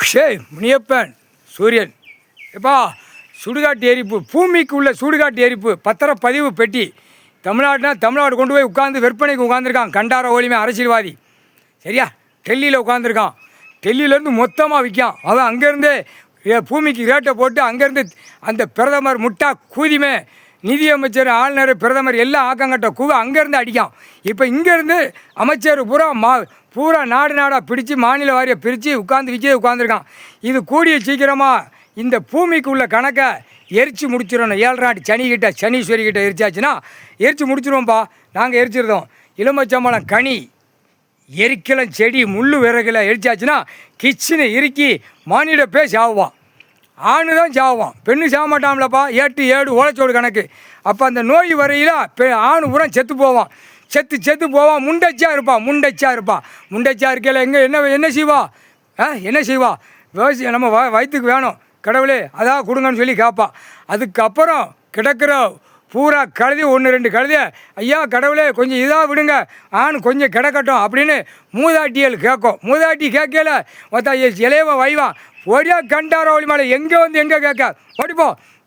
ஷே முனியப்பன் சூரியன் எப்பா சுடுகாட்டு எரிப்பு பூமிக்கு உள்ள சுடுகாட்டு எரிப்பு பத்திரப்பதிவு பெட்டி தமிழ்நாடு கொண்டு போய் உட்காந்து விற்பனைக்கு உட்காந்துருக்கான். கண்டார ஓலிமை அரசியல்வாதி சரியா டெல்லியில் உட்காந்துருக்கான். டெல்லியிலேருந்து மொத்தமாக விற்கான். அவன் அங்கேருந்தே பூமிக்கு ரேட்டை போட்டு அங்கேருந்து அந்த பிரதமர் முட்டா கூதிமே நிதியமைச்சர் ஆளுநர் பிரதமர் எல்லாம் ஆக்கங்கட்ட கூவ அங்கேருந்து அடிக்கான். இப்போ இங்கேருந்து அமைச்சர் பூரா நாடாக பிடிச்சி மாநில வாரியை பிரித்து உட்காந்து உட்காந்துருக்கான். இது கூடிய சீக்கிரமாக இந்த பூமிக்கு உள்ள கணக்கை எரித்து முடிச்சிடணும். 7 நாட்டு சனீஸ்வரி கிட்ட எரிச்சாச்சுன்னா எரித்து முடிச்சிடுவோம்ப்பா. நாங்கள் எரிச்சிருந்தோம். இளமச்சம்பழம் கனி எரிக்கலம் செடி முள் விறகுல எரிச்சாச்சுன்னா கிச்சனை இறுக்கி மானிட சாவுவான். ஆணு தான் சாவுவான், பெண்ணு சாக மாட்டான்லப்பா. 8 7 ஓலைச்சோடு கணக்கு. அப்போ அந்த நோய் வரையில் ஆணு பூரா செத்து போவான். செத்து போவான். முண்டச்சா இருப்பான். முண்டச்சா இருக்கையில் என்ன செய்வா என்ன செய்வா விவசாயம் நம்ம வயிற்றுக்கு வேணும் கடவுளே அதான் கொடுங்கன்னு சொல்லி கேட்பா. அதுக்கப்புறம் கிடக்கிற பூரா கழுதி 1 2 கழுதி ஐயா கடவுளே கொஞ்சம் இதாக விடுங்க ஆண் கொஞ்சம் கிடக்கட்டும் அப்படின்னு மூதாட்டியல் கேட்கும். மூதாட்டி கேட்கல மொத்தா இலையவ வைவான். ஒரே கண்டார ஒளி மேலே எங்கே கேட்க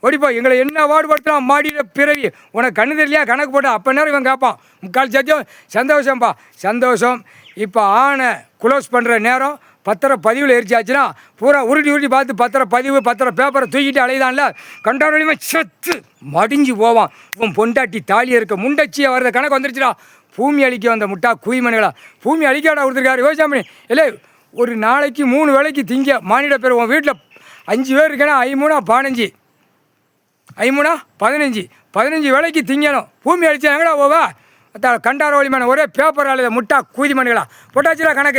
ஓடிப்போ எங்களை என்ன வாடுபடுத்தலாம் மாடியில் பிறவி உனக்கு கண்ணு தெரியலையா கணக்கு போட்ட அப்போ நேரம் இவன் கேட்பான். முக்கால் சத்தியம் சந்தோஷம்ப்பா சந்தோஷம். இப்போ ஆணை குளோஸ் பண்ணுற நேரம் பத்திரப்பதிவில் எரிச்சாச்சுன்னா பூரா உருட்டி பார்த்து பத்திர பேப்பரை தூக்கிட்டு அலைதான்ல கண்டாரோலியுமே செத்து மடிஞ்சு போவான். உன் பொண்டாட்டி தாலி இருக்க முண்டச்சியை வர்ற கணக்கு வந்துருச்சுடா. பூமி அழிக்க வந்த முட்டா குயிமணிகளா பூமி அழிக்காடா கொடுத்துருக்காரு விவசாயம் பண்ணி இல்லை ஒரு நாளைக்கு 3 வேளைக்கு திங்க மானிட பேர். உன் வீட்டில் 5 பேர் இருக்கேன்னா 5 3 15 வேளைக்கு திங்கணும். பூமி அழிச்சா எங்கடா போவா கண்டாரோலிமான ஒரே பேப்பர் அழுத முட்டா கூதிமணிகளா போட்டாச்சுடா கணக்கு.